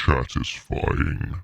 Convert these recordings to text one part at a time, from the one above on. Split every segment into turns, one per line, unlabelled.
Chattisfying.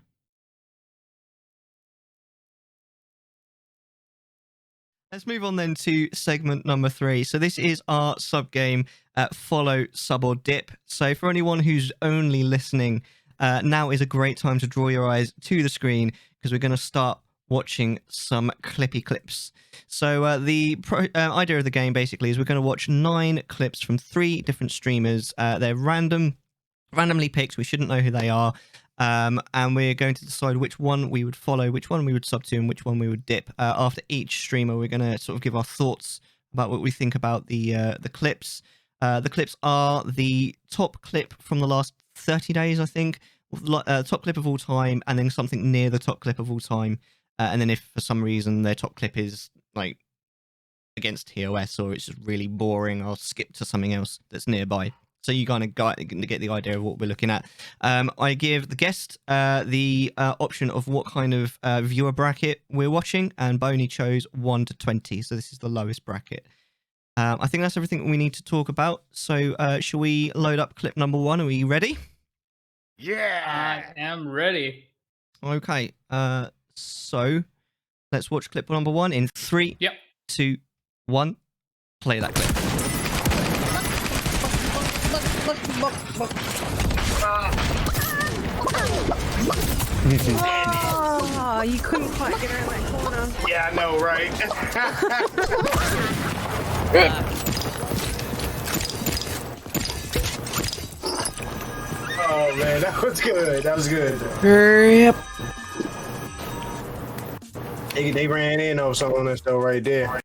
Let's move on then to segment number 3. So this is our sub game, follow, sub or dip. So for anyone who's only listening, now is a great time to draw your eyes to the screen because we're going to start watching some clippy clips. So the idea of the game basically is we're going to watch 9 clips from 3 different streamers. They're randomly picked. We shouldn't know who they are. And we're going to decide which one we would follow, which one we would sub to, and which one we would dip. After each streamer, we're going to sort of give our thoughts about what we think about the clips. The clips are the top clip from the last 30 days, I think. Top clip of all time, and then something near the top clip of all time. And then if for some reason their top clip is like against TOS or it's just really boring, I'll skip to something else that's nearby. So you kind of get the idea of what we're looking at. I give the guest the option of what kind of viewer bracket we're watching, and Boney chose 1 to 20, so this is the lowest bracket. I think that's everything we need to talk about. So shall we load up clip number 1? Are we ready?
Yeah,
I am ready.
Okay, so let's watch clip number 1 in 3, 2, 1. Play that clip.
Oh, you couldn't quite get around that corner.
Yeah, I know, right? Oh man, that was good. That was good.
Yep.
They ran in on someone that's still right there.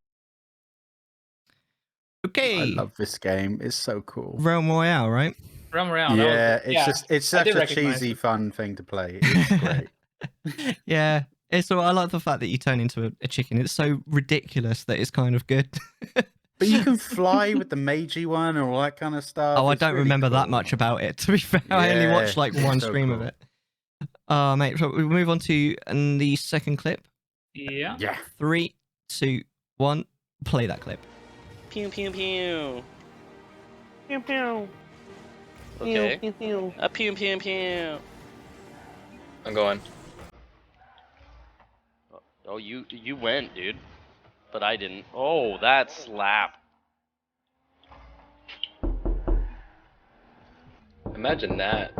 Okay.
I love this game. It's so cool.
Realm Royale, right?
Realm Royale.
Yeah, it's such a cheesy,
it.
fun thing to play. It's great.
Yeah, I like the fact that you turn into a chicken. It's so ridiculous that it's kind of good.
But you can fly with the Meiji one and all that kind of stuff.
Oh, I
It's
don't
really
remember
cool.
that much about it, to be fair. I only
Yeah,
watched like
it's
one
so
stream of
cool.
it. Mate, so we move on to the second clip.
Yeah.
Yeah.
3, 2, 1. Play that clip.
Pew pew pew.
Pew pew.
Okay.
Pew pew.
A pew pew pew. I'm going. Oh, you went, dude. But I didn't. Oh, that slap. Imagine that.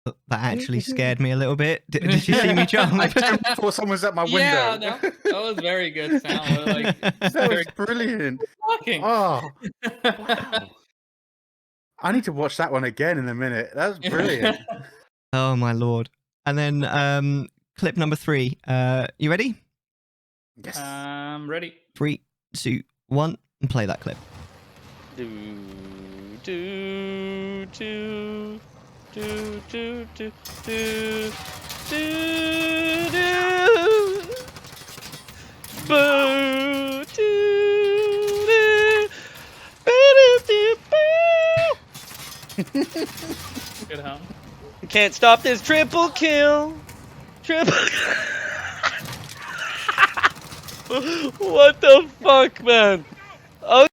That actually scared me a little bit. Did you see me jump?
I jumped before someone was at my window.
Yeah, no, that was very good sound. Like,
That was brilliant.
talking.
Oh, wow. I need to watch that one again in a minute. That was brilliant.
Oh my lord. And then clip number 3. You ready?
Yes.
I'm ready.
3, 2, 1, and play that clip.
Do do do do do do do do do. Boo do do.
Good hum.
Can't stop this triple kill. Triple. What the fuck, man? Oh.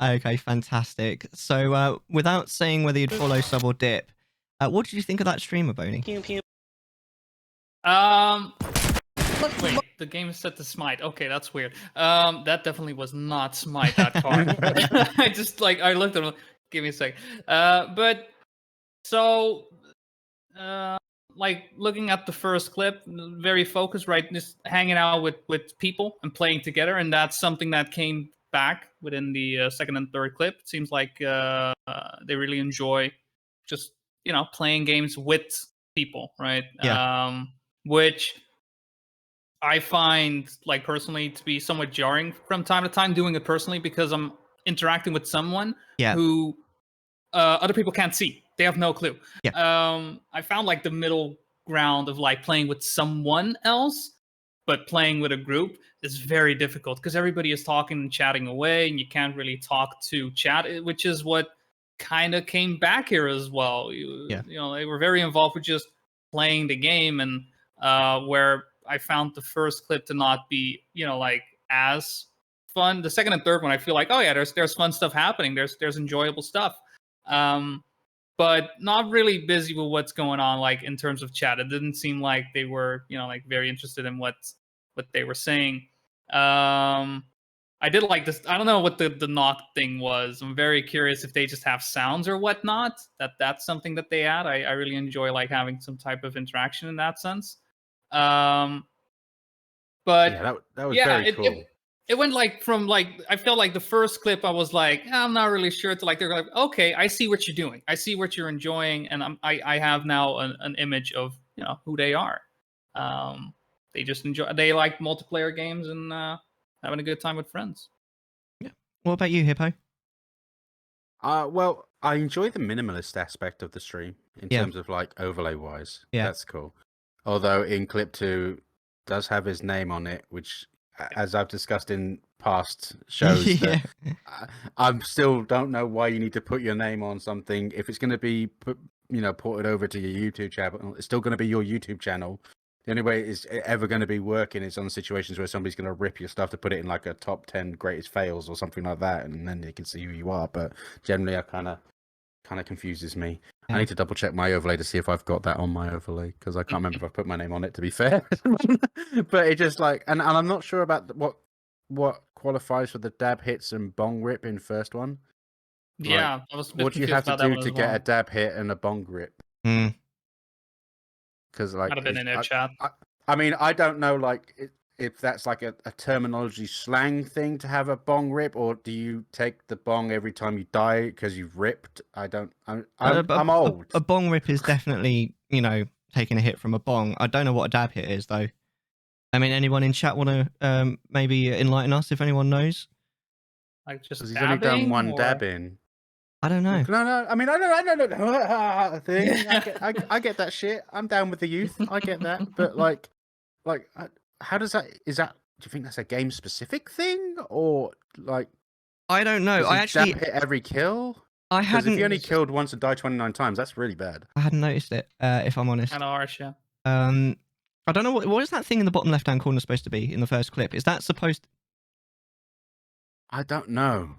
Okay, fantastic. So, without saying whether you'd follow, sub, or dip, what did you think of that streamer, Boney?
Pew pew.
Wait, the game is set to smite. Okay, that's weird. That definitely was not smite that far. I just I looked at him. Give me a sec. But so, looking at the first clip, very focused, right? Just hanging out with people and playing together, and that's something that came back within the second and third clip. It seems like they really enjoy just playing games with people, right?
Yeah.
Which I find personally to be somewhat jarring from time to time doing it personally, because I'm interacting with someone who other people can't see. They have no clue.
Yeah.
I found the middle ground of playing with someone else, but playing with a group is very difficult because everybody is talking and chatting away, and you can't really talk to chat, which is what kind of came back here as well. They were very involved with just playing the game, and where I found the first clip to not be as fun. The second and third one, I feel like, oh yeah, there's fun stuff happening. There's enjoyable stuff. But not really busy with what's going on, like in terms of chat. It didn't seem like they were, like very interested in what they were saying. I did like this. I don't know what the knock thing was. I'm very curious if they just have sounds or whatnot. That's something that they add. I really enjoy like having some type of interaction in that sense. But
yeah, that was very cool.
It went like from like, I felt like the first clip I was like, I'm not really sure, to like they're like, okay, I see what you're doing, I see what you're enjoying, and I have now an image of who they are. They just they like multiplayer games and having a good time with friends.
Yeah. What about you, Hippo?
Well, I enjoy the minimalist aspect of the stream in terms of like overlay wise.
Yeah,
that's cool. Although in clip 2 does have his name on it, which, as I've discussed in past shows, that I still don't know why you need to put your name on something if it's going to be ported over to your YouTube channel. It's still going to be your YouTube channel. The only way it's ever going to be working is on situations where somebody's going to rip your stuff to put it in like a top 10 greatest fails or something like that, and then they can see who you are. But generally, I kind of confuses me. I need to double check my overlay to see if I've got that on my overlay, because I can't remember if I put my name on it, to be fair. But it just like, and I'm not sure about what qualifies for the dab hits and bong rip in first one.
Yeah,
like,
I was a bit
what do you have to do to get a dab hit and a bong rip? Because like,
might have been in their chat.
I mean, I don't know like if that's like a terminology slang thing to have a bong rip, or do you take the bong every time you die because you've ripped? I'm old.
A bong rip is definitely, taking a hit from a bong. I don't know what a dab hit is though. I mean, anyone in chat want to maybe enlighten us if anyone knows?
Like just
he's only done one dab in.
I don't know.
No. I mean, I don't thing. I get that shit. I'm down with the youth. I get that. But like, how does that? Is that? Do you think that's a game specific thing, or like?
I don't know. I actually
hit every kill.
I hadn't.
If you only killed once and died 29 times, that's really bad.
I hadn't noticed it. If I'm honest.
Kind of harsh, yeah.
I don't know what is that thing in the bottom left-hand corner supposed to be in the first clip? Is that supposed?
I don't know.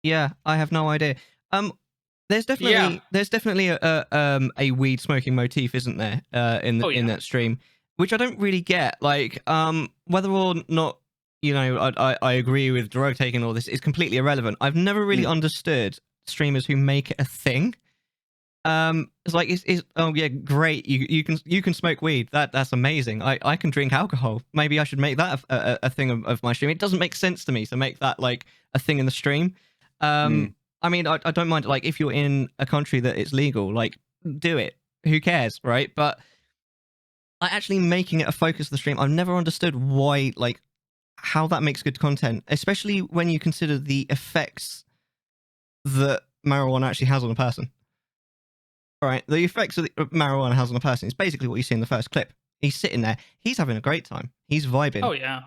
Yeah, I have no idea. There's definitely a weed smoking motif, isn't there? In that stream, which I don't really get. Like, whether or not I agree with drug taking all this is completely irrelevant. I've never really understood streamers who make it a thing. It's like oh yeah, great. You can smoke weed. That's amazing. I can drink alcohol. Maybe I should make that a thing of my stream. It doesn't make sense to me to make that like a thing in the stream. I mean, I don't mind like if you're in a country that it's legal, like do it. Who cares, right? But actually making it a focus of the stream, I've never understood why, like how that makes good content, especially when you consider the effects that marijuana actually has on a person. All right, the effects that marijuana has on a person is basically what you see in the first clip. He's sitting there. He's having a great time. He's vibing.
Oh, yeah.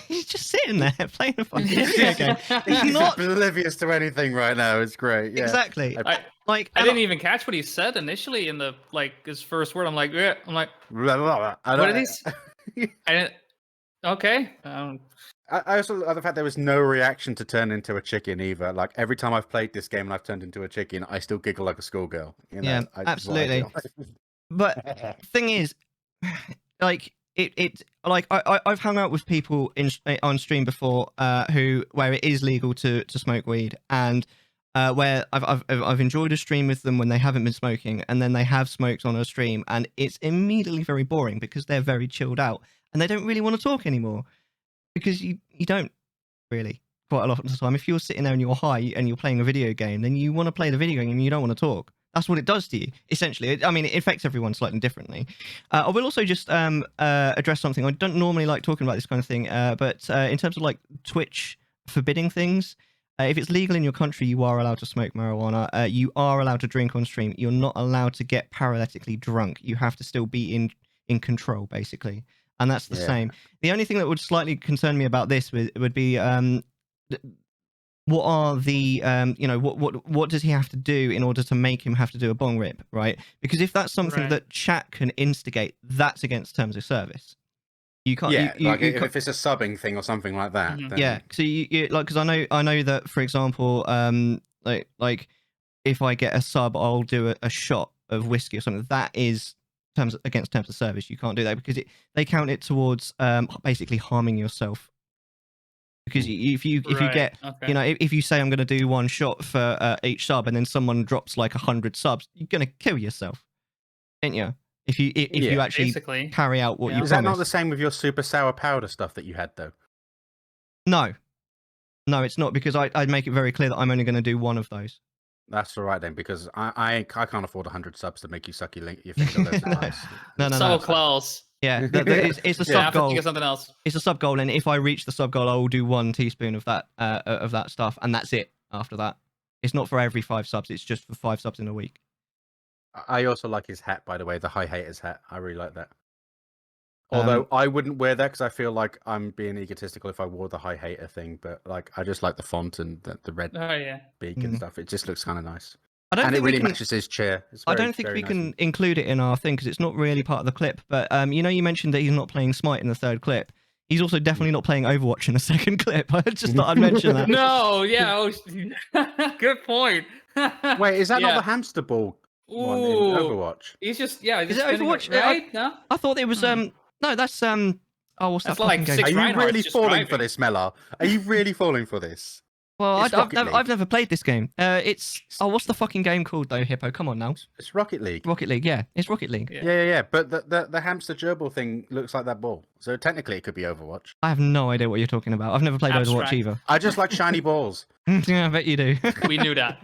He's just sitting there playing a fucking video game.
He's not oblivious to anything right now. It's great. Yeah.
Exactly.
I didn't even catch what he said initially in the his first word. I'm like, what did he say? I didn't. Okay.
I also love the fact there was no reaction to turn into a chicken either. Like every time I've played this game and I've turned into a chicken, I still giggle like a schoolgirl.
Yeah, absolutely. But thing is, like I've hung out with people on stream before where it is legal to smoke weed, and where I've enjoyed a stream with them when they haven't been smoking, and then they have smoked on a stream, and it's immediately very boring because they're very chilled out and they don't really want to talk anymore. Because you don't really quite a lot of the time. If you're sitting there and you're high and you're playing a video game, then you want to play the video game and you don't want to talk. That's what it does to you, essentially. I mean, it affects everyone slightly differently. I will also just address something. I don't normally like talking about this kind of thing, but in terms of like Twitch forbidding things, if it's legal in your country, you are allowed to smoke marijuana. You are allowed to drink on stream. You're not allowed to get paralytically drunk. You have to still be in control, basically. And that's the same. The only thing that would slightly concern me about this would be what are the what does he have to do in order to make him have to do a bong rip, right? Because if that's something that chat can instigate, that's against terms of service. You can't.
Yeah, like
you can't,
if it's a subbing thing or something like that.
Mhm.
Then...
yeah. So you like because I know that for example, like if I get a sub, I'll do a shot of whiskey or something. That is against terms of service. You can't do that because they count it towards basically harming yourself. Because if you get you know if you say I'm going to do one shot for each sub and then someone drops like 100 subs, you're going to kill yourself, ain't you? If you actually
basically
carry out what you
Is
promised.
that not the same with your super sour powder stuff that you had though?
No, it's not because I make it very clear that I'm only going to do one of those.
That's all right then, because I can't afford 100 subs to make you suck your finger loads of times.
No.
So close.
Yeah, it's a sub goal.
Think of something else.
It's a sub goal, and if I reach the sub goal, I will do 1 teaspoon of that stuff, and that's it. After that, it's not for every 5 subs. It's just for 5 subs in a week.
I also like his hat, by the way, the High Haters hat. I really like that. Although I wouldn't wear that because I feel like I'm being egotistical if I wore the High Hater thing. But like, I just like the font and the red beak and stuff. It just looks kind of nice. And it really matches his chair.
I don't think we can include it in our thing because it's not really part of the clip. But you know, you mentioned that he's not playing Smite in the 3rd clip. He's also definitely not playing Overwatch in the 2nd clip. I just thought I'd mention that.
No, yeah, good point.
Wait, is that not the hamster ball one in Overwatch?
He's just
Is it Overwatch?
right? No,
I thought it was no. That's oh, what's that
That's like
fucking game?
Are you
Reinhardt's
really
just
falling
driving.
for this, Mellar? Are you really falling for this?
Well,
It's Rocket League.
I've never played this game. It's what's the fucking game called though, Hippo? Come on now.
It's Rocket League.
Rocket League, yeah, it's Rocket League.
Yeah. But the hamster gerbil thing looks like that ball, so technically it could be Overwatch.
I have no idea what you're talking about. I've never played
Abstract.
Overwatch either.
I just like shiny balls.
Yeah, I bet you do.
We knew that.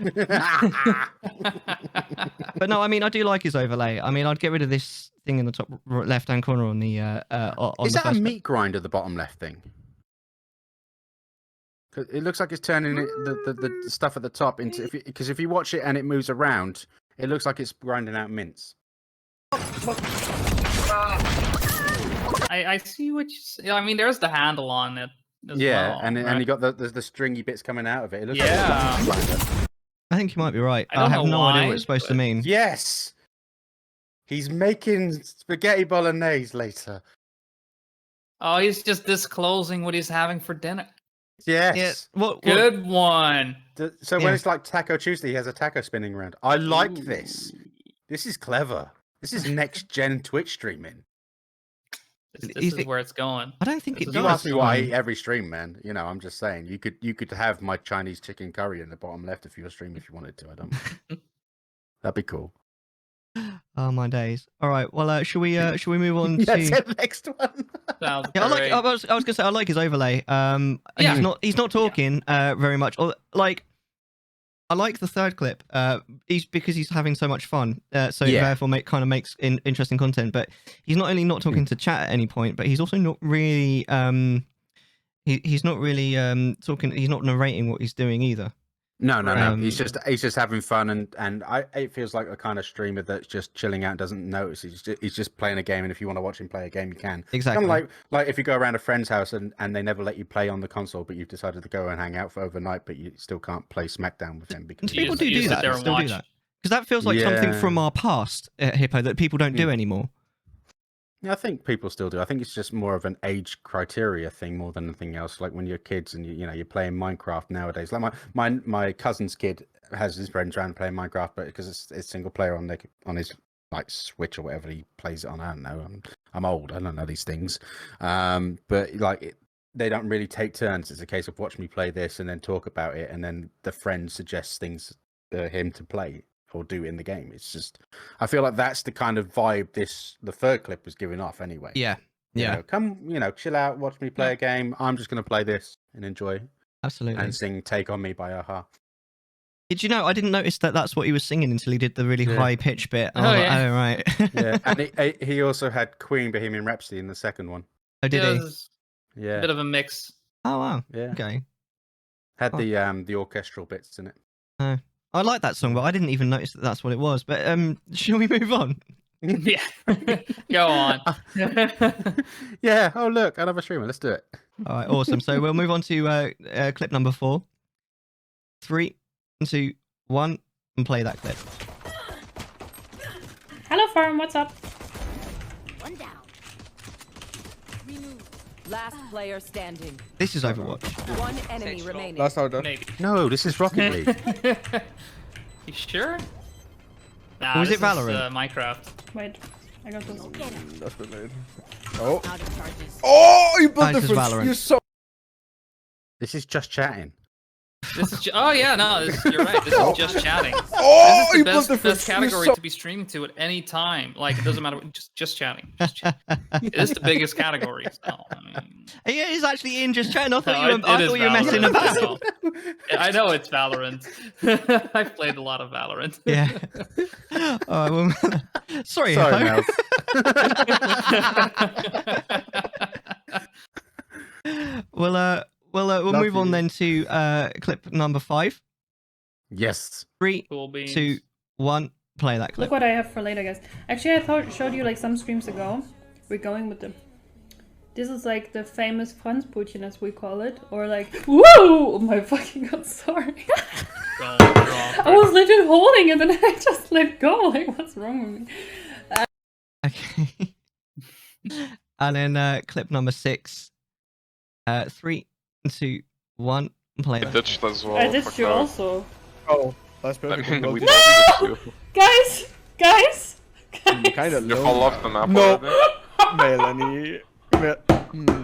But no, I mean, I do like his overlay. I mean, I'd get rid of this thing in the top left-hand corner on the on
Is
the
that a
first
meat grinder, the bottom left thing? 'Cause it looks like it's turning the stuff at the top into... Because if you watch it and it moves around, it looks like it's grinding out mince.
I see what you. I mean, there's the handle on it. As well,
and
right?
you got the stringy bits coming out of it. It looks
Yeah.
like a grinder.
I think you might be right.
I don't
have
know
no idea
why,
what it's supposed to
but-
mean.
Yes! He's making spaghetti bolognese later.
Oh, he's just disclosing what he's having for dinner.
Yes.
Yeah. What?
Good one.
So
Yeah.
when it's like Taco Tuesday, he has a taco spinning around. I like this. This is clever. This is next gen Twitch streaming.
This
You
is
think-
where it's going.
I don't think
This
it
is
does.
You ask me what I
Simon.
eat every stream, man. You know, I'm just saying. You could have my Chinese chicken curry in the bottom left of your stream if you wanted to. I don't. That'd be cool.
Oh my days! All right. Well, should we move on to?
That's the next one.
Sounds
Yeah,
great.
I was gonna say I like his overlay.
Yeah.
He's not talking very much. Like, I like the 3rd clip. Because he's having so much fun. So therefore makes interesting content. But he's not only not talking to chat at any point, but he's also not really he's not really talking. He's not narrating what he's doing either.
No. He's just having fun, and it feels like a kind of streamer that's just chilling out, and doesn't notice. He's just playing a game, and if you want to watch him play a game, you can.
Exactly.
Kind of like if you go around a friend's house and they never let you play on the console, but you've decided to go and hang out for overnight, but you still can't play SmackDown with them because
People
just-
do
you just
that.
sit there and
Still do
watch.
that. Because that feels like something
Yeah.
from our past, Hippo, that people don't do anymore.
Yeah, I think people still do. I think it's just more of an age criteria thing more than anything else. Like when you're kids and you're playing Minecraft nowadays. Like my cousin's kid has his friends around playing Minecraft, but because it's single player on his like Switch or whatever he plays it on. I don't know. I'm old. I don't know these things. But they don't really take turns. It's a case of watch me play this and then talk about it, and then the friend suggests things for him to play or do in the game. It's just, I feel like that's the kind of vibe the 3rd clip was giving off anyway.
Yeah.
You know, come, chill out, watch me play a game. I'm just going to play this and enjoy
Absolutely.
and sing Take On Me by Aha.
Did you know? I didn't notice that that's what he was singing until he did the really high pitch bit. I was like,
yeah.
oh, right.
Yeah, and he also had Queen Bohemian Rhapsody in the 2nd one.
Oh, did
It
he?
was
Yeah.
a bit of a mix.
Oh, wow.
Yeah.
Okay.
Had the orchestral bits in it.
I like that song, but I didn't even notice that that's what it was. But shall we move on?
Yeah. Go on.
Yeah. Oh, look, another streamer. Let's do it.
All right, awesome. So we'll move on to clip number 4. 3, 2, 1, and play that clip.
Hello, Farm. What's up?
One down.
Last player standing.
This is Overwatch.
One enemy remaining.
That's how it does.
Maybe.
No, this is Rocket League.
You sure? Nah,
Or was
this
it Valorant?
Is, Minecraft.
Wait, I got this.
That's grenade. Oh.
Out of charges.
Oh, you built
This is
difference.
Valorant.
You're so.
This is just chatting.
This is oh yeah, no, you're right. This is just chatting.
Oh,
This
you
is
built
the
difference.
best category to be streaming to at any time. Like it doesn't matter. Just chatting. Just chat. It is the biggest category. So, I mean,
Yeah, it's actually in just chatting. I thought
no,
you were, I
is
thought you were messing
Valorant,
about.
I know it's Valorant. I've played a lot of Valorant.
Yeah. All right, well, sorry,
Sorry,
Hippo. We'll
Love
move on
you.
then to clip number 5.
Yes.
3,
Cool beans.
2, 1. Play that clip.
Look what I have for later, guys. Actually, I showed you like some streams ago. We're going with the. This is like the famous Franzbrötchen, as we call it, or like whoa! Oh my fucking god! Sorry. I was legit holding it and then I just let go. Like, what's wrong with me?
Okay. And then clip number 6. 3, 2, 1. Play that.
Ditched as well.
I did
fuck
you
that.
also.
Oh, that's
I
perfect.
mean, we
No!
ditched you.
Guys! Guys!
You kind of
You fall off the map
No.
already?
Melanie.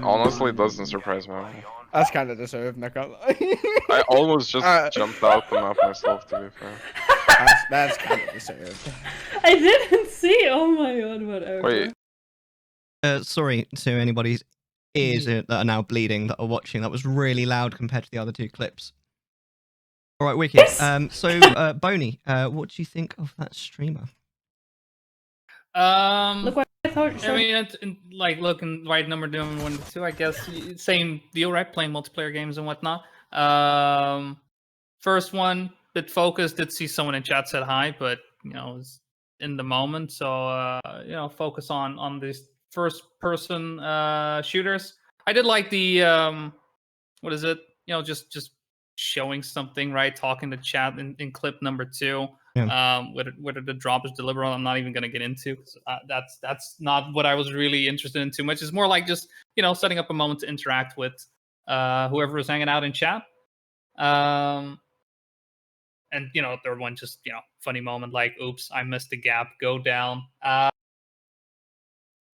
Honestly, it doesn't surprise me.
That's kind of deserved, not gonna lie.
I almost just
Uh,
jumped out the map myself, to be fair.
that's kind of deserved.
I didn't see. Oh my god! Whatever.
Wait,
Sorry to anybody's ears that are now bleeding that are watching. That was really loud compared to the other 2 clips. All right, wicked. So, Boney, what do you think of that streamer?
Look what I thought.
I
Showed
mean, it's like looking right number doing 1 to 2. I guess same deal, right? Playing multiplayer games and whatnot. First one, bit focused. Did see someone in chat said hi, but you know, it was in the moment. So you know, focus on these first person shooters. I did like the what is it? You know, just showing something, right? Talking to chat in clip number 2.
Yeah.
Whether the drop is deliberate, I'm not even going to get into. 'Cause, that's not what I was really interested in too much. It's more like just, you know, setting up a moment to interact with whoever is hanging out in chat. And you know, third one, just, you know, funny moment like, oops, I missed the gap, go down. I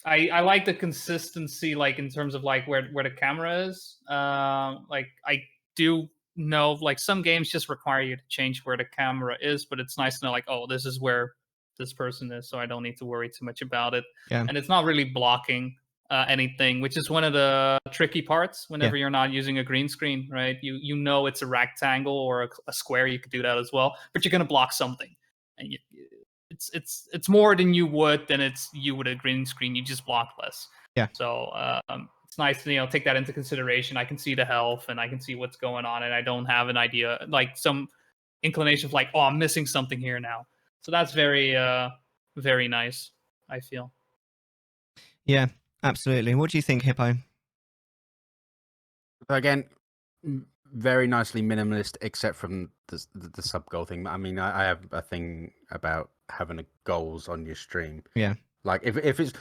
like the consistency, like in terms of like where the camera is. Like I do know like some games just require you to change where the camera is, but it's nice to know like, oh, this is where this person is, so I don't need to worry too much about it.
Yeah.
And it's not really blocking anything, which is one of the tricky parts whenever you're not using a green screen, right? You know it's a rectangle or a square, you could do that as well, but you're gonna block something, and it's more than you would with a green screen. You just block less.
Yeah.
So it's nice to, you know, take that into consideration. I can see the health and I can see what's going on, and I don't have an idea, like some inclination of like, oh, I'm missing something here now. So that's very very nice, I feel.
Yeah, absolutely. What do you think, Hippo?
Again, very nicely minimalist, except from the sub goal thing. I mean, I have a thing about having goals on your stream.
Yeah.
Like if it's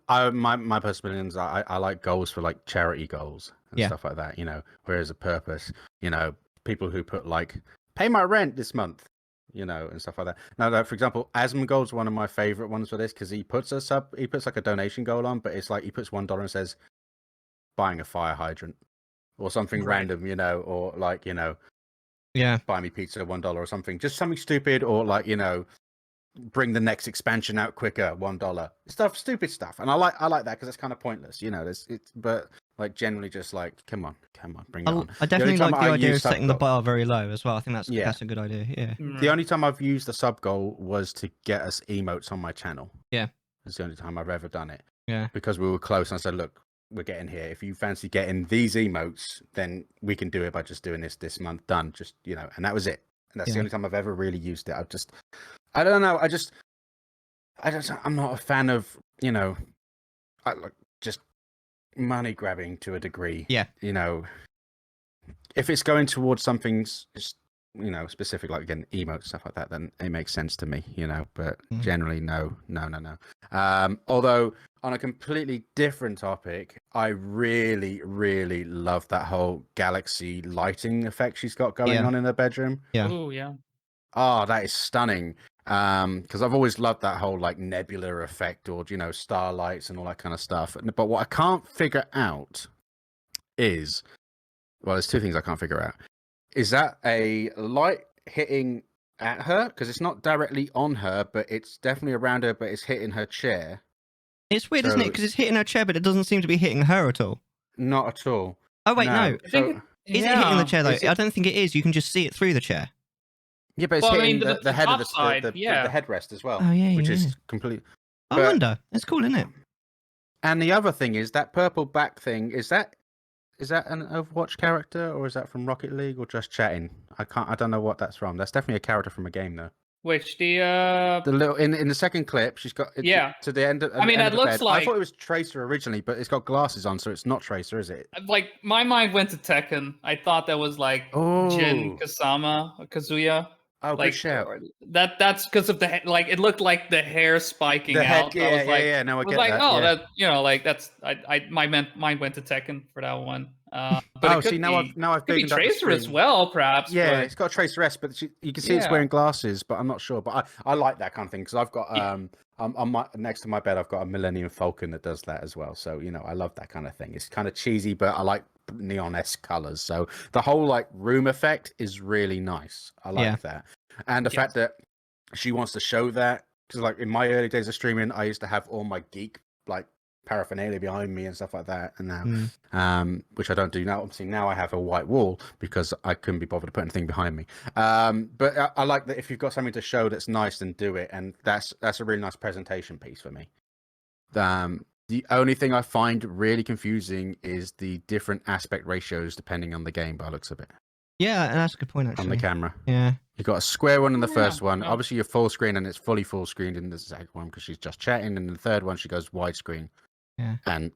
my personal opinions, I like goals for like charity goals and stuff like that, you know, where there's a purpose, you know, people who put like pay my rent this month, you know, and stuff like that. Now, for example, Asmongold's one of my favorite ones for this because he puts like a donation goal on, but it's like he puts $1 and says buying a fire hydrant or something random, you know, or like, you know, buy me pizza $1 or something, just something stupid, or like, you know, bring the next expansion out quicker, $1 stuff, stupid stuff. And I like that because it's kind of pointless, you know. But like generally just like come on, bring it on.
I definitely like the idea of setting the
goal,
bar very low as well. I think that's a good idea. Yeah.
The only time I've used the sub goal was to get us emotes on my channel.
Yeah.
It's the only time I've ever done it.
Yeah.
Because we were close and I said, look, we're getting here. If you fancy getting these emotes, then we can do it by just doing this month. Done. Just, you know, and that was it. And that's the only time I've ever really used it. I don't know. I'm not a fan of, you know, just money grabbing to a degree.
Yeah.
You know, if it's going towards something, just you know, specific, like again, emotes, stuff like that, then it makes sense to me, you know, but
Mm.
generally, no. Although, on a completely different topic, I really, really love that whole galaxy lighting effect she's got going
Yeah.
on in her bedroom.
Yeah.
Oh yeah.
Oh, that is stunning. Because I've always loved that whole like nebula effect, or you know, starlights and all that kind of stuff. But what I can't figure out is, well, there's two things I can't figure out. Is that a light hitting at her? Because it's not directly on her, but it's definitely around her, but it's hitting her chair.
It's weird, isn't it? Because it's hitting her chair, but it doesn't seem to be hitting her at all.
Not at all.
Oh wait, no.
I think
Is it hitting the chair though?
Is it-
I don't think it is. You can just see it through the chair.
Yeah, but it's
Well, I
hitting
mean,
the head of
top side,
the
yeah.
headrest as well.
Oh, yeah,
which
yeah.
is complete.
I
But-
wonder. That's cool, isn't it?
And the other thing is that purple back thing. Is that an Overwatch character, or is that from Rocket League, or just chatting? I don't know what that's from. That's definitely a character from a game, though.
Which
The little in the second clip, she's got
Yeah.
to the end.
I mean,
end
it
of the
looks
bed.
like-
I thought it was Tracer originally, but it's got glasses on, so it's not Tracer, is it?
like my mind went to Tekken. I thought that was like Jin
Oh.
Kasama or Kazuya.
Oh,
Like
good shout.
that's because of the like it looked like the hair spiking
The head,
out. I was like,
yeah. No, I
I was
get
like,
that.
oh,
yeah.
that you know, like that's my mind went to Tekken for that one. But
Oh,
it could
see, now
be,
I've
could be
bigged up the
Tracer as
screen.
well, perhaps.
Yeah,
but-
it's got a Tracer S, but you can see it's
Yeah.
wearing glasses, but I'm not sure. But I like that kind of thing because I've got
Yeah.
on my next to my bed I've got a Millennium Falcon that does that as well. So you know I love that kind of thing. It's kind of cheesy, but I like neon-esque colors. So the whole like room effect is really nice. I like
Yeah.
that, and the fact that she wants to show that because like in my early days of streaming, I used to have all my geek like paraphernalia behind me and stuff like that, and now which I don't do now. Obviously now I have a white wall because I couldn't be bothered to put anything behind me, but I like that if you've got something to show that's nice, then do it, and that's a really nice presentation piece for me. The only thing I find really confusing is the different aspect ratios depending on the game by the looks of it.
Yeah, and that's a good point
On
actually.
the camera,
Yeah.
you've got a square one in the first one.
yeah.
Obviously you're full screen, and it's fully full screened in the second one because she's just chatting, and in the third one she goes widescreen.
Yeah.
And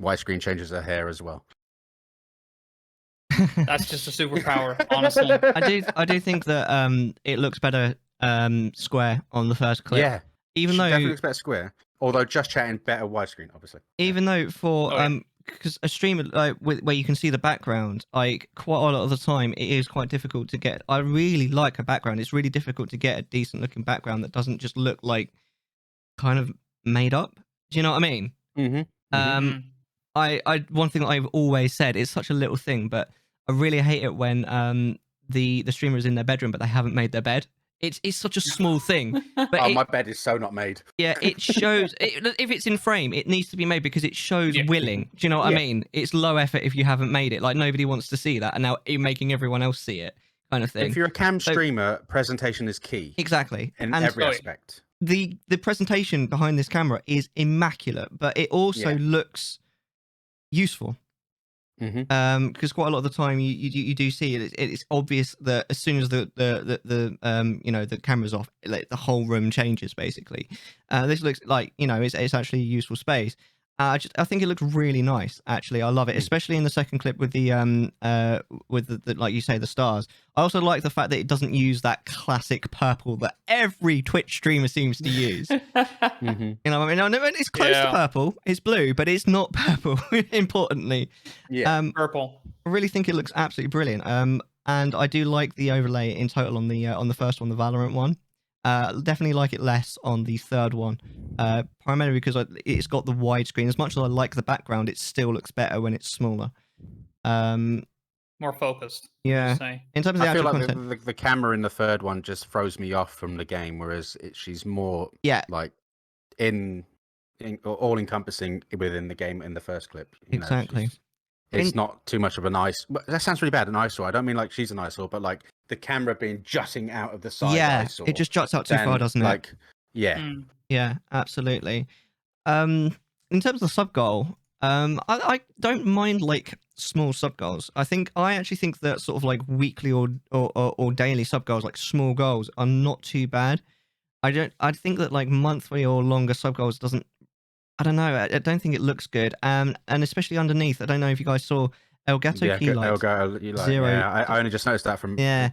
widescreen changes her hair as well.
That's just a superpower, honestly.
I do think that it looks better square on the first clip.
Yeah,
Even
she
though
definitely looks better square. Although just chatting better widescreen, obviously.
even though for
Oh, yeah.
because a streamer like where you can see the background, like quite a lot of the time it is quite difficult to get. I really like a background. It's really difficult to get a decent looking background that doesn't just look like kind of made up. Do you know what I mean?
Mm-hmm.
Mhm.
I one thing that I've always said, it's such a little thing, but I really hate it when the streamer is in their bedroom but they haven't made their bed. It's such a small thing, but
Oh,
it,
my bed is so not made.
yeah, it shows. If it's in frame, it needs to be made because it shows
Yeah.
willing. Do you know what I
Yeah.
mean? It's low effort if you haven't made it. Like nobody wants to see that, and now you're making everyone else see it, kind of thing.
If you're a cam
So-
streamer, presentation is key
Exactly.
in
And
every
Oh, yeah.
aspect.
the presentation behind this camera is immaculate, but it also
Yeah.
looks useful.
Mm-hmm.
Because quite a lot of the time you do see it. It's obvious that as soon as the you know the camera's off, like the whole room changes basically. This looks like it's actually a useful space. I think it looks really nice. Actually, I love it, especially in the second clip with the like you say, the stars. I also like the fact that it doesn't use that classic purple that every Twitch streamer seems to use.
Mm-hmm.
You know what I mean? I know it's close to
Yeah.
purple. It's blue, but it's not purple. Importantly,
Yeah.
Purple.
I really think it looks absolutely brilliant. And I do like the overlay in total on the first one, the Valorant one. Definitely like it less on the third one, primarily because it's got the widescreen. As much as I like the background, it still looks better when it's smaller.
More focused.
Yeah.
Say.
In terms of the
I feel
actual
like
content,
the camera in the third one just throws me off from the game, whereas she's more
yeah,
like in all encompassing within the game in the first clip. You know,
exactly.
it's
In-
not too much of an eyesore. But that sounds really bad, an eyesore. I don't mean like she's an eyesore, but like the camera being jutting out of the side.
Yeah,
eyesore,
it just juts out too far,
then,
doesn't it?
Like, yeah.
Mm.
Yeah, absolutely. In terms of the sub goal, I don't mind like small sub goals. I actually think that sort of like weekly or daily sub goals, like small goals, are not too bad. I think that like monthly or longer sub goals doesn't. I don't know. I don't think it looks good. And especially underneath, I don't know if you guys saw Elgato
Yeah,
Keylight.
Elgato,
Zero.
yeah, I only just noticed that from
Yeah.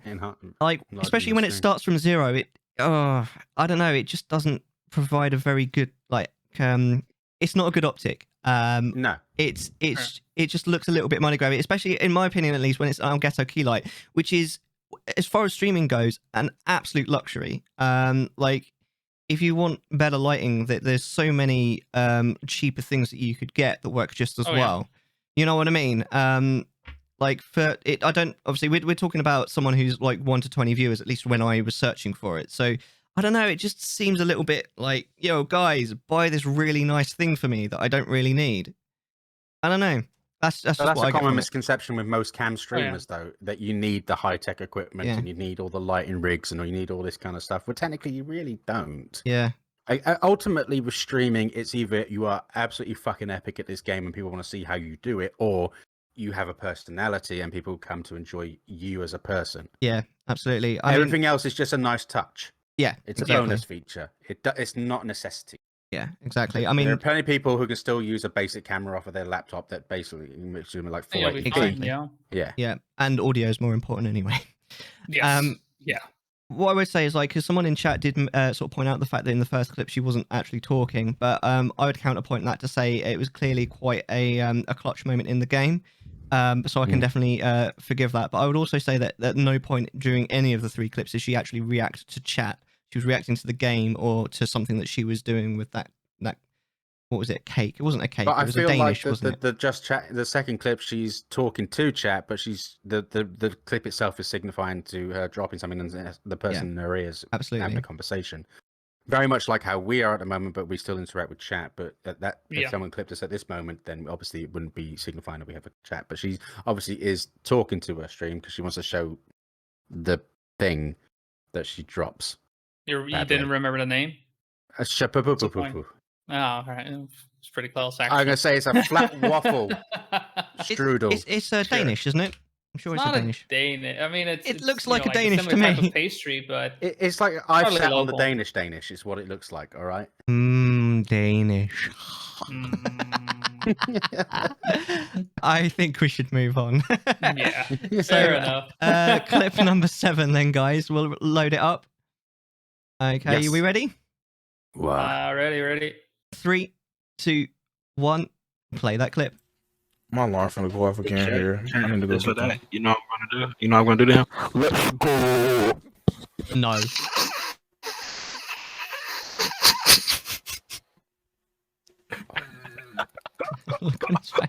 Like, especially when it
stream.
starts from 0, I don't know, it just doesn't provide a very good, like, it's not a good optic.
No.
It just looks a little bit money grabby, especially in my opinion, at least when it's Elgato Keylight, which is, as far as streaming goes, an absolute luxury. Like, if you want better lighting, there's so many cheaper things that you could get that work just as well. You know what I mean? Like, for it, I don't, obviously we're talking about someone who's like 1 to 20 viewers, at least when I was searching for it. So I don't know, it just seems a little bit like, yo guys, buy this really nice thing for me that I don't really need. I don't know. That's just
That's
what
a
I get
common
from it.
misconception with most cam streamers, though, that you need the high-tech equipment and you need all the lighting rigs and you need all this kind of stuff. Well, technically, you really don't.
Yeah.
Ultimately, with streaming, it's either you are absolutely fucking epic at this game and people want to see how you do it, or you have a personality and people come to enjoy you as a person.
Yeah, absolutely.
Everything else is just a nice touch.
Yeah,
it's a bonus feature. It's not a necessity.
Yeah, exactly.
I mean, there are plenty of people who can still use a basic camera off of their laptop that basically makes them like 480p.
Yeah, and audio is more important anyway.
Yes. Yeah.
What I would say is, like, because someone in chat did sort of point out the fact that in the first clip she wasn't actually talking, but I would counterpoint that to say it was clearly quite a clutch moment in the game. So I can definitely forgive that. But I would also say that at no point during any of the 3 clips did she actually react to chat. She was reacting to the game or to something that she was doing with that what was it, cake? It wasn't a cake.
But
it was
I feel
a Danish,
like
wasn't it?
the just chat, the second clip, she's talking to chat, but she's the clip itself is signifying to her dropping something and the person in her ears having a conversation. Very much like how we are at the moment, but we still interact with chat. But if someone clipped us at this moment, then obviously it wouldn't be signifying that we have a chat. But she obviously is talking to her stream because she wants to show the thing that she drops.
You didn't remember the name? Oh, all right. It's pretty close, actually.
I'm going to say it's a flat waffle strudel.
It's Danish, isn't it? I'm sure it's Danish.
Danish. I mean, it
looks like a Danish to
type
me.
of pastry, but
it's like I've sat on the Danish. Is what it looks like. All right.
Danish. I think we should move on.
Yeah, fair enough.
Clip number 7, then, guys. We'll load it up. Okay,
Yes.
Are we ready?
Wow.
Ready.
3, 2, 1. Play that clip.
My alarm finna go off again here. I need to go.
That. You know what I'm gonna do? You know what I'm gonna do to him? Let's go.
No. Look on his face.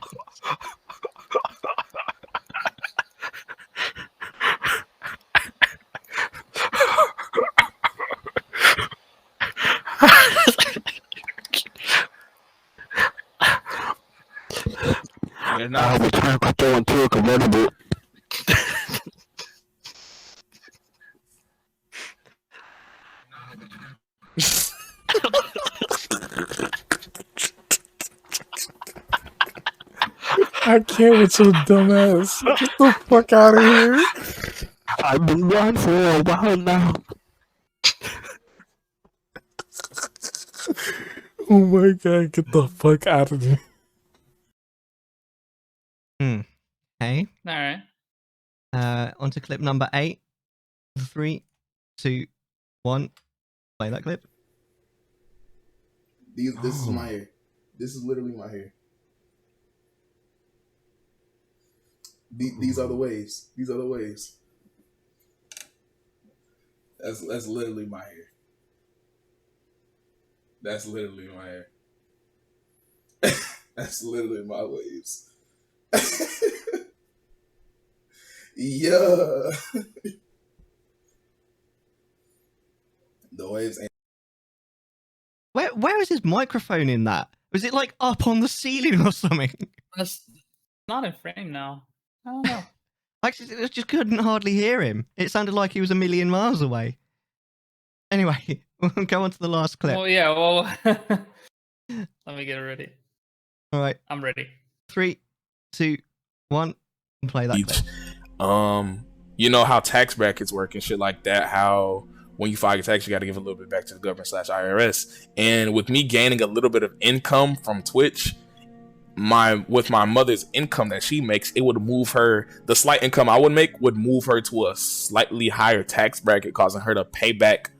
And now I was trying to throw into a convertible.
I can't with your dumbass. Get the fuck out of here.
I've been gone for a while now.
Oh my god, get the fuck out of here.
Okay.
All right.
On to clip number 8. 3, 2, 1. Play that clip.
This is my hair. This is literally my hair. These are the waves. These are the waves. That's literally my hair. That's literally my hair. That's literally my waves. Yeah. The waves ain't.
Where is his microphone in that? Was it like up on the ceiling or something?
It's not in frame now. I don't know.
I just couldn't hardly hear him. It sounded like he was a million miles away. Anyway, we'll go on to the last clip.
Well, yeah, well, let me get ready.
All right.
I'm ready.
3, 2, 1, and play that clip.
You know how tax brackets work and shit like that, how when you file your tax, you got to give a little bit back to the government / IRS. And with me gaining a little bit of income from Twitch, with my mother's income that she makes, it would move her, the slight income I would make would move her to a slightly higher tax bracket, causing her to pay back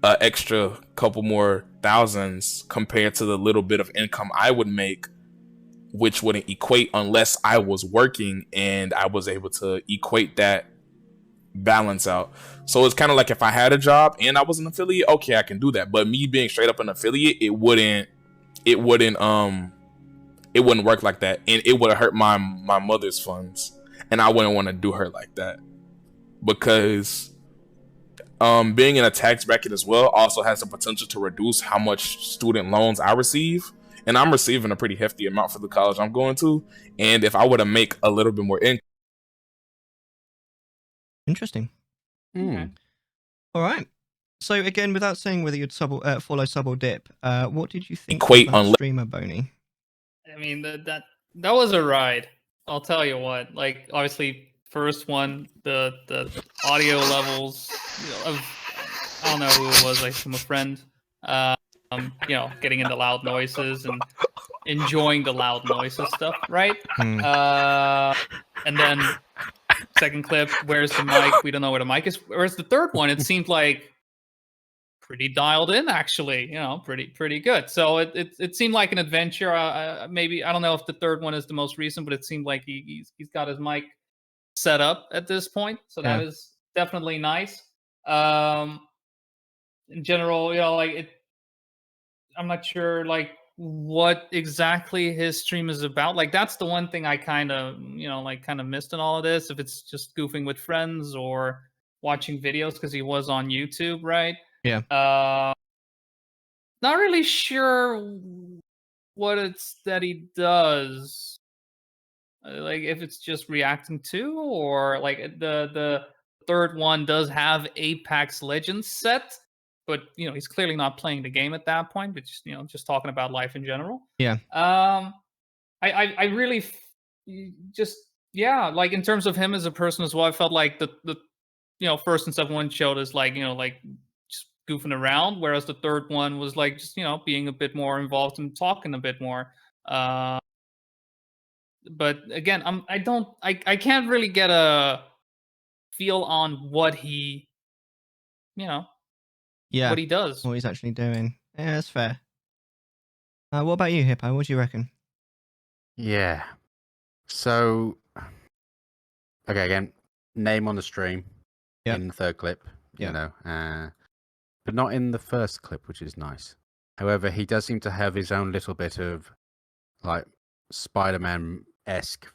an extra couple more thousands compared to the little bit of income I would make, which wouldn't equate unless I was working and I was able to equate that balance out. So it's kind of like if I had a job and I was an affiliate, okay, I can do that. But me being straight up an affiliate, it wouldn't work like that, and it would hurt my mother's funds, and I wouldn't want to do her like that, because being in a tax bracket as well also has the potential to reduce how much student loans I receive, and I'm receiving a pretty hefty amount for the college I'm going to, and if I were to make a little bit more income.
Interesting.
Okay.
All right. So again, without saying whether you'd follow, sub, or dip, what did you think
Equate
of that
on
streamer, Boney?
I mean, that was a ride. I'll tell you what. Like, obviously, first one, the audio levels, of, I don't know who it was, like from a friend, getting into loud noises and enjoying the loud noises stuff, right? And then second clip, where's the mic? We don't know where the mic is. Whereas the third one, it seemed like pretty dialed in, actually, pretty good. So it seemed like an adventure. Maybe, I don't know if the third one is the most recent, but it seemed like he's got his mic set up at this point. So that is definitely nice. In general, I'm not sure like what exactly his stream is about. Like, that's the one thing I kind of missed in all of this. If it's just goofing with friends or watching videos, because he was on YouTube, right?
Yeah.
Not really sure what it's that he does. Like, if it's just reacting to, or like the third one does have Apex Legends set, but he's clearly not playing the game at that point, but just talking about life in general.
Yeah.
I really like, in terms of him as a person as well, I felt like the first and second one showed us like just goofing around, whereas the third one was like just being a bit more involved and talking a bit more. But again, I can't really get a feel on what he what he does.
What he's actually doing. Yeah, that's fair. What about you, Hippo? What do you reckon?
Yeah. So, okay, again, name on the stream in the third clip, but not in the first clip, which is nice. However, he does seem to have his own little bit of like Spider-Man-esque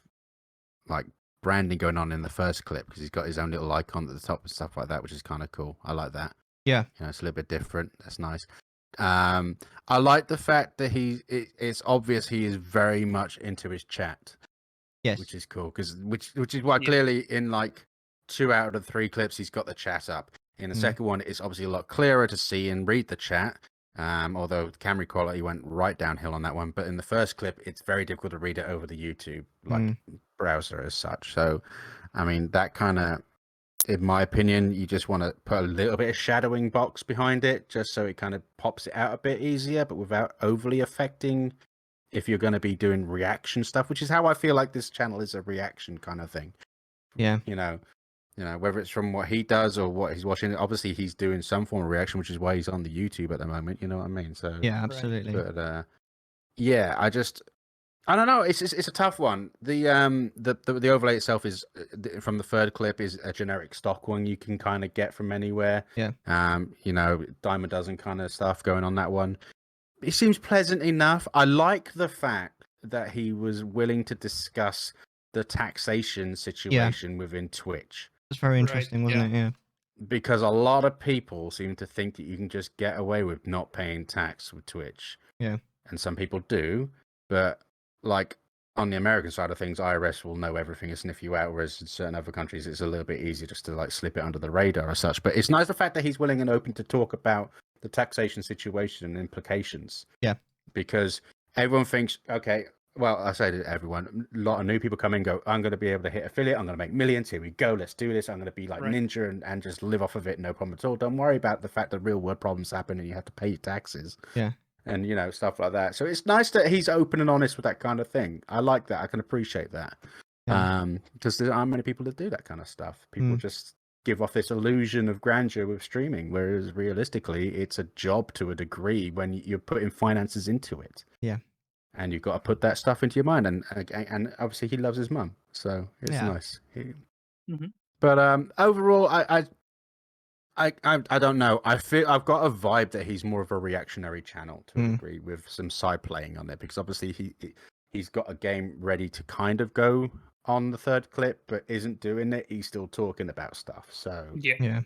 like branding going on in the first clip, because he's got his own little icon at the top and stuff like that, which is kind of cool. I like that.
Yeah.
It's a little bit different. That's nice. I like the fact that it's obvious he is very much into his chat.
Yes.
Which is cool, because which is why clearly in like 2 out of 3 clips he's got the chat up. In the second one, it's obviously a lot clearer to see and read the chat. Although the camera quality went right downhill on that one, but in the first clip, it's very difficult to read it over the YouTube browser as such. So, I mean, that kind of, in my opinion, you just want to put a little bit of shadowing box behind it, just so it kind of pops it out a bit easier, but without overly affecting if you're going to be doing reaction stuff, which is how I feel like this channel is a reaction kind of thing.
Yeah.
Whether it's from what he does or what he's watching. Obviously, he's doing some form of reaction, which is why he's on the YouTube at the moment. You know what I mean? So
yeah, absolutely.
But I don't know. It's a tough one. The overlay itself is from the third clip is a generic stock one you can kind of get from anywhere.
Yeah.
Dime a dozen kind of stuff going on that one. It seems pleasant enough. I like the fact that he was willing to discuss the taxation situation within Twitch.
It's very interesting, wasn't it? Yeah.
Because a lot of people seem to think that you can just get away with not paying tax with Twitch.
Yeah.
And some people do, but like on the American side of things, IRS will know everything and sniff you out, whereas in certain other countries it's a little bit easier just to like slip it under the radar as such. But it's nice the fact that he's willing and open to talk about the taxation situation and implications.
Yeah.
Because everyone thinks, okay, well, I say to everyone, a lot of new people come in and go, I'm going to be able to hit affiliate. I'm going to make millions. Here we go. Let's do this. I'm going to be like Ninja and just live off of it. No problem at all. Don't worry about the fact that real world problems happen and you have to pay your taxes.
Yeah.
and stuff like that. So it's nice that he's open and honest with that kind of thing. I like that. I can appreciate that. Because there aren't many people that do that kind of stuff. People just give off this illusion of grandeur with streaming, whereas realistically, it's a job to a degree when you're putting finances into it.
Yeah.
And you've got to put that stuff into your mind, and obviously he loves his mum, so it's nice. But overall, I don't know. I feel I've got a vibe that he's more of a reactionary channel to a degree, with some side playing on there, because obviously he's got a game ready to kind of go on the third clip, but isn't doing it. He's still talking about stuff. So
yeah.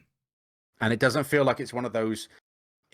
And it doesn't feel like it's one of those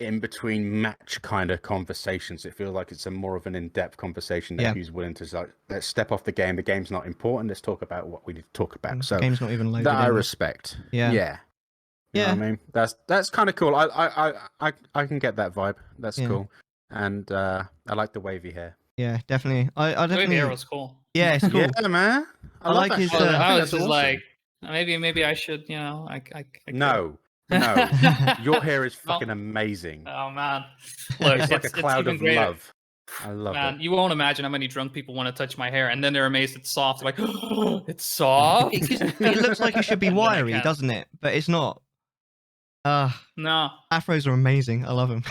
in between match kind of conversations. It feels like it's a more of an in-depth conversation that he's willing to like, let's step off the game. The game's not important. Let's talk about what we need to talk about. So
the game's not even loaded.
That I respect. Yeah. You know what I mean? That's kind of cool. I can get that vibe. That's cool. And I like the wavy hair.
Yeah, definitely. I definitely.
Wavy hair was cool.
Yeah, it's cool.
Yeah, man.
I like his.
I was just like, maybe I should,
No. Your hair is fucking amazing.
Oh man, look,
it's like a cloud of love. I love it.
You won't imagine how many drunk people want to touch my hair, and then they're amazed it's soft. They're like, oh, it's soft.
It looks like it should be wiry, doesn't it? But it's not.
No.
Afros are amazing. I love them.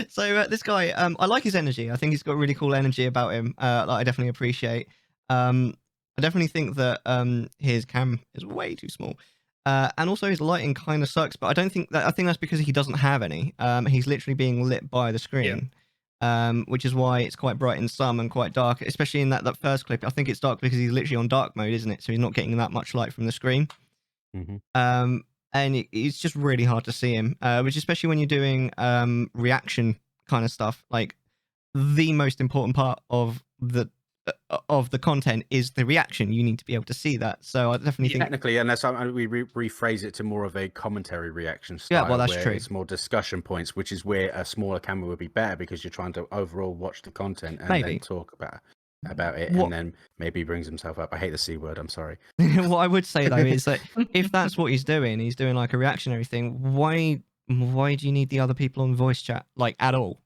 So this guy, I like his energy. I think he's got really cool energy about him. That I definitely appreciate. I definitely think that his cam is way too small. And also his lighting kind of sucks, but I think that's because he doesn't have any. He's literally being lit by the screen, which is why it's quite bright in some and quite dark, especially in that first clip. I think it's dark because he's literally on dark mode, isn't it? So he's not getting that much light from the screen. And it's just really hard to see him, which especially when you're doing reaction kind of stuff. Like the most important part of the content is the reaction. You need to be able to see that. So I definitely think
technically, unless we rephrase it to more of a commentary reaction style.
Yeah, well, that's true.
It's more discussion points, which is where a smaller camera would be better, because you're trying to overall watch the content and then talk about it, and then maybe he brings himself up. I hate the C word. I'm sorry.
What I would say though is that if that's what he's doing like a reactionary thing. Why do you need the other people on voice chat like at all?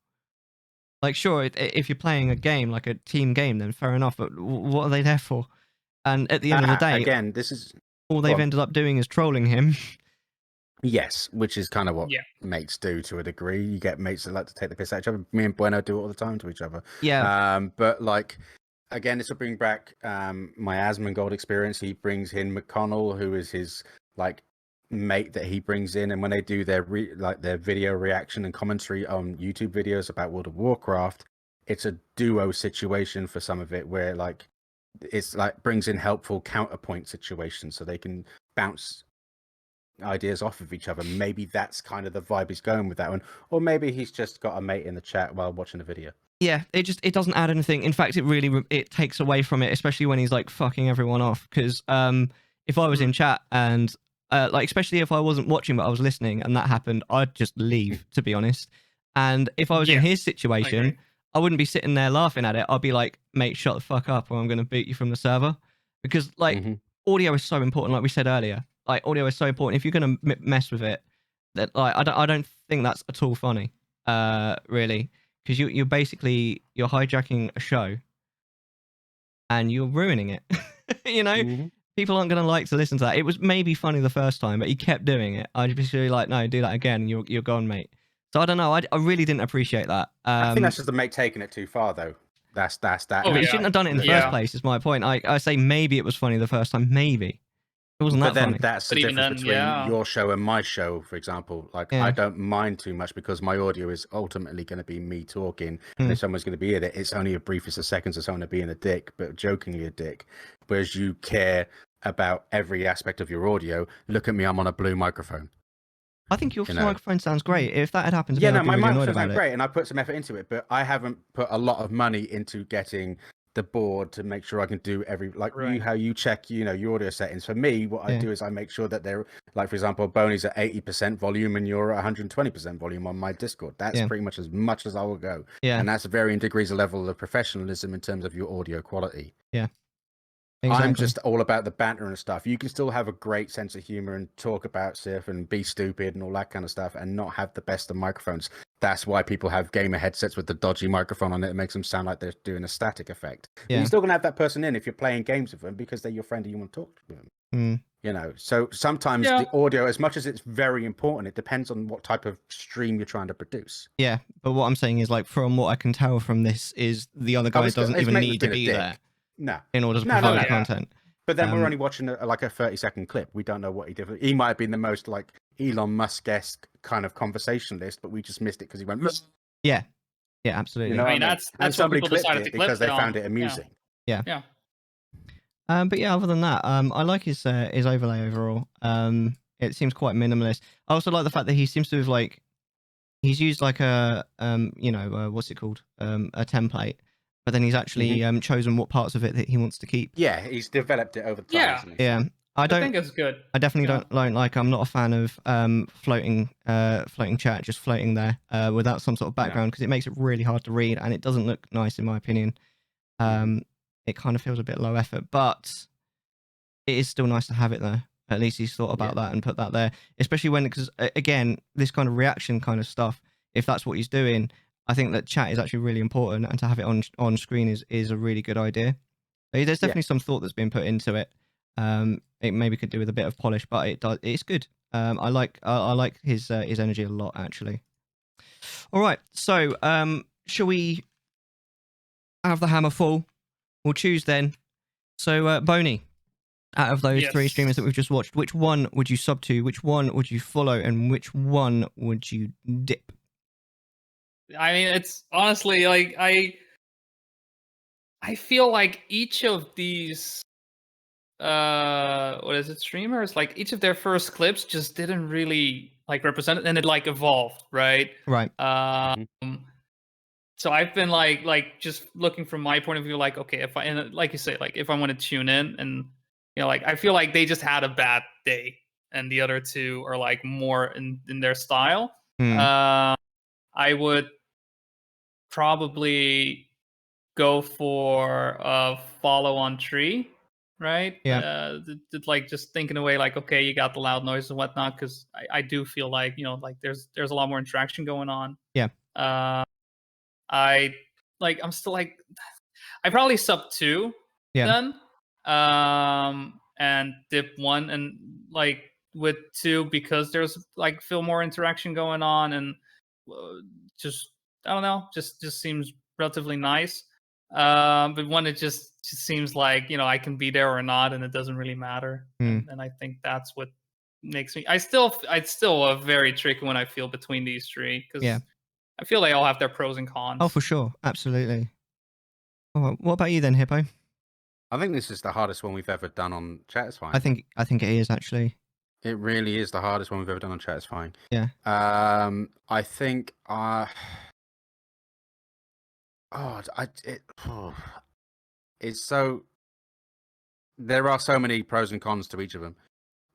Like, sure, if you're playing a game, like a team game, then fair enough, but what are they there for? And at the end of the day,
again, this is
all they've ended up doing is trolling him.
Yes, which is kind of what mates do to a degree. You get mates that like to take the piss out of each other. Me and Bueno do it all the time to each other.
Yeah.
But like, again, this will bring back my Asmongold experience. He brings in McConnell, who is his like mate that he brings in, and when they do their their video reaction and commentary on YouTube videos about World of Warcraft, it's a duo situation for some of it, where like it's like brings in helpful counterpoint situations so they can bounce ideas off of each other. Maybe that's kind of the vibe he's going with that one, or maybe he's just got a mate in the chat while watching the video.
Yeah, it doesn't add anything. In fact, it takes away from it, especially when he's like fucking everyone off. Because if I was in chat and like, especially if I wasn't watching but I was listening and that happened, I'd just leave, to be honest. And if I was in his situation, I wouldn't be sitting there laughing at it. I'd be like, mate, shut the fuck up, or I'm going to boot you from the server. Because like audio is so important, like we said earlier. Like audio is so important. If you're going to mess with it, that like I don't think that's at all funny, really. Because you're basically hijacking a show and you're ruining it. You know, people aren't going to like to listen to that. It was maybe funny the first time, but he kept doing it. I'd be really like, no, do that again. You're gone, mate. So I don't know. I really didn't appripate that.
I think that's just the mate taking it too far, though. That's that.
Oh, he shouldn't have done it in the first place. Is my point. I say maybe it was funny the first time. Maybe. It wasn't that funny.
But then that's the difference between your show and my show, for example. Like, I don't mind too much because my audio is ultimately going to be me talking. And if someone's going to be in it, it's only a briefest of seconds of someone being a dick, but jokingly a dick. Whereas you care about every aspect of your audio. Look at me, I'm on a blue microphone.
I think your microphone sounds great. If that had happened to me,
my microphone sounds great, and I put some effort into it, but I haven't put a lot of money into getting the board to make sure I can do how you check your audio settings. For me, what I do is I make sure that they're like, for example, Boney's at 80% volume and you're at 120% volume on my Discord. That's pretty much as I will go. And that's varying degrees of level of professionalism in terms of your audio quality.
Exactly.
I'm just all about the banter and stuff. You can still have a great sense of humor and talk about stuff and be stupid and all that kind of stuff and not have the best of microphones. That's why people have gamer headsets with the dodgy microphone on it. It makes them sound like they're doing a static effect. But you're still going to have that person in if you're playing games with them because they're your friend and you want to talk to them. You know, so sometimes the audio, as much as it's very important, it depends on what type of stream you're trying to produce.
Yeah, but what I'm saying is, like, from what I can tell from this, is the other guy doesn't even need to be there.
No.
In order to provide content.
But then we're only watching like a 30-second clip. We don't know what he did. He might have been the most like Elon Musk-esque kind of conversationalist, but we just missed it because he went.
Yeah, absolutely.
You know,
I mean, that's
somebody
what people
clipped
decided
it
to clip
because they
it
found
on.
it amusing.
Yeah.
But yeah, other than that, I like his overlay overall. It seems quite minimalist. I also like the fact that he seems to have like he's used like a what's it called, a template, but then he's actually chosen what parts of it that he wants to keep.
Yeah, he's developed it over time. Hasn't he?
Yeah. I
think it's good.
I definitely don't like. I'm not a fan of floating chat just floating there without some sort of background because it makes it really hard to read and it doesn't look nice in my opinion. It kind of feels a bit low effort, but it is still nice to have it there. At least he's thought about that and put that there, especially when, because again, this kind of reaction kind of stuff, if that's what he's doing, I think that chat is actually really important, and to have it on screen is a really good idea. There's definitely some thought that's been put into it. It maybe could do with a bit of polish, but it's good. I like his energy a lot actually. All right, so shall we have the hammer full? We'll choose then. So Boney, out of those three streamers that we've just watched, which one would you sub to? Which one would you follow? And which one would you dip?
I mean, it's honestly like I feel like each of these streamers, like each of their first clips just didn't really like represent it, and it like evolved, right?
Right.
So I've been like just looking from my point of view, like, okay, if I, and like you say, like if I want to tune in, and you know, like I feel like they just had a bad day, and the other two are like more in their style. I would probably go for a follow on tree, right?
Yeah.
Like just thinking away, like, okay, you got the loud noise and whatnot, because I do feel like, you know, like there's a lot more interaction going on.
Yeah.
I'm still like, I probably sub 2 then, and dip 1, and like with 2 because there's like feel more interaction going on, and just I don't know, just seems relatively nice. But 1, it just seems like, you know, I can be there or not, and it doesn't really matter. And I think that's what makes me. It's still very tricky when I feel between these three, because I feel they all have their pros and cons.
Oh, for sure, absolutely. Oh, what about you then, Hippo?
I think this is the hardest one we've ever done on Chattisfying.
I think it is actually.
It really is the hardest one we've ever done on Chattisfying.
Yeah.
I think it's so. There are so many pros and cons to each of them.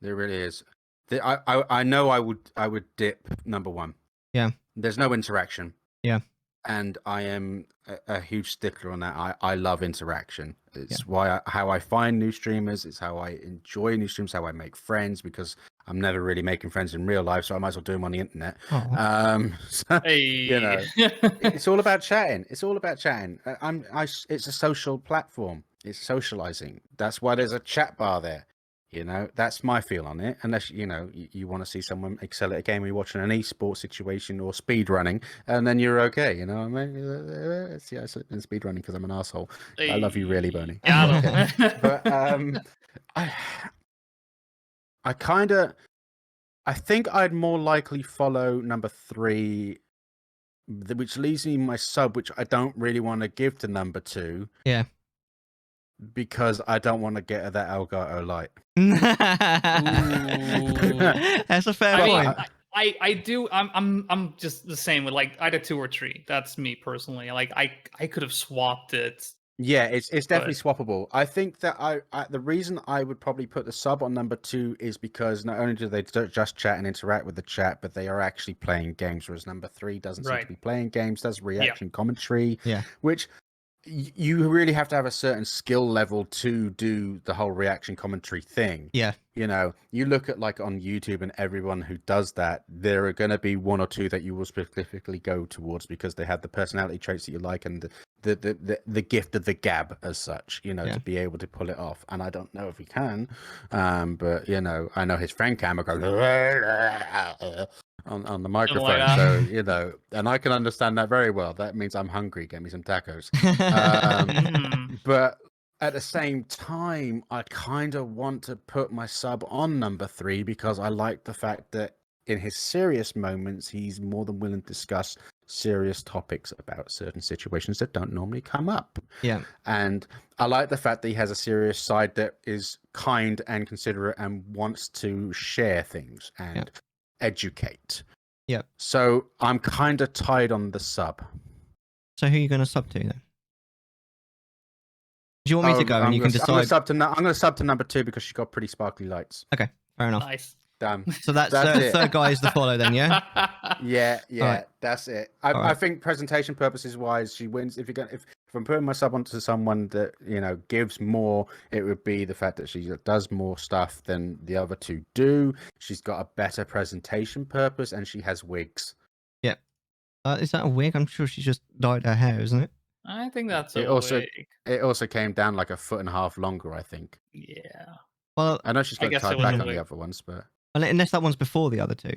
There really is. I know I would dip number 1.
Yeah.
There's no interaction.
Yeah.
And I am a huge stickler on that. I love interaction. It's how I find new streamers. It's how I enjoy new streams. How I make friends, because I'm never really making friends in real life, so I might as well do them on the internet. So, you know, it's all about chatting. It's all about chatting. It's a social platform. It's socializing. That's why there's a chat bar there. You know, that's my feel on it. Unless, you know, you want to see someone excel at a game, you're watching an esports situation or speed running, and then you're okay. You know what I mean? See, I slipped in speed running because I'm an asshole. I love you really, Boney.
Yeah.
But I think I'd more likely follow number 3, which leaves me my sub, which I don't really want to give to number 2.
Yeah.
Because I don't want to get that Elgato light.
That's a fair point.
I do. I'm just the same with like either 2 or 3. That's me personally. Like I could have swapped it.
Yeah, it's definitely swappable. I think that the reason I would probably put the sub on number 2 is because not only do they just chat and interact with the chat, but they are actually playing games. Whereas number 3 doesn't seem to be playing games. Does reaction commentary.
Yeah.
Which you really have to have a certain skill level to do the whole reaction commentary thing.
Yeah.
You know, you look at like on YouTube and everyone who does that, there are going to be one or two that you will specifically go towards because they have the personality traits that you like and the gift of the gab as such, you know, to be able to pull it off. And I don't know if he can, but you know, I know his friend camera goes on the microphone,
that.
so you know, and I can understand that very well. That means I'm hungry. Get me some tacos. But at the same time, I kind of want to put my sub on number 3 because I like the fact that in his serious moments, he's more than willing to discuss serious topics about certain situations that don't normally come up.
Yeah.
And I like the fact that he has a serious side that is kind and considerate and wants to share things and educate.
Yeah.
So I'm kind of tied on the sub.
So who are you going to sub to then? Do you want me to go and you can decide?
I'm going to sub to number 2 because she's got pretty sparkly lights.
Okay, fair enough.
Nice.
Damn.
So that's
it.
third guy is the follow then, yeah?
Yeah,
right.
That's it. I think presentation purposes wise, she wins. If I'm putting my sub onto someone that, you know, gives more, it would be the fact that she does more stuff than the other two do. She's got a better presentation purpose and she has wigs.
Yeah. Is that a wig? I'm sure she just dyed her hair, isn't it?
I think that's
It also came down like a foot and a half longer, I think.
Yeah.
Well,
I know she's got tied back on the other ones, but
unless that one's before the other two.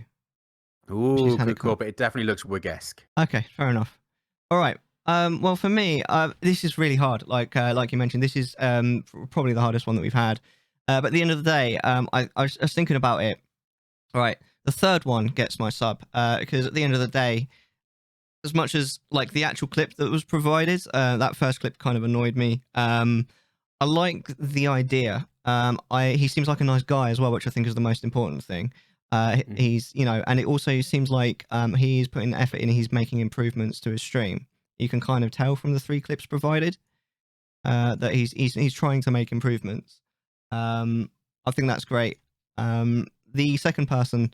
Ooh, good call, but it definitely looks wig-esque.
Okay, fair enough. All right. Well, for me, this is really hard. Like you mentioned, this is probably the hardest one that we've had. But at the end of the day, I was thinking about it. All right, the third one gets my sub because at the end of the day, as much as like the actual clip that was provided, that first clip kind of annoyed me. I like the idea. He seems like a nice guy as well, which I think is the most important thing. He's, you know, and it also seems like he's putting effort in. He's making improvements to his stream. You can kind of tell from the 3 clips provided that he's trying to make improvements. I think that's great. The second person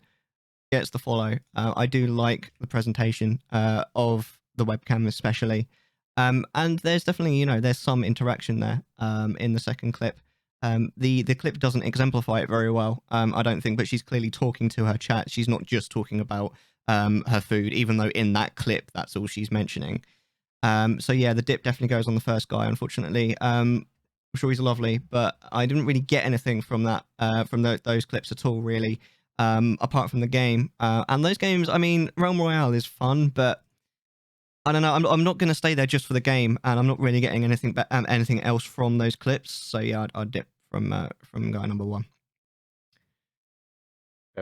gets the follow. I do like the presentation of the webcam especially. And there's definitely, you know, there's some interaction there in the second clip. The clip doesn't exemplify it very well, I don't think, but she's clearly talking to her chat. She's not just talking about her food, even though in that clip, that's all she's mentioning. So yeah, the dip definitely goes on the first guy, unfortunately. I'm sure he's lovely, but I didn't really get anything from that, from those clips at all, really, apart from the game. And those games, I mean, Realm Royale is fun, but I don't know. I'm not going to stay there just for the game, and I'm not really getting anything else from those clips. So yeah, I'd dip from guy number 1.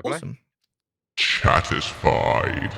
Awesome.
Chattisfying.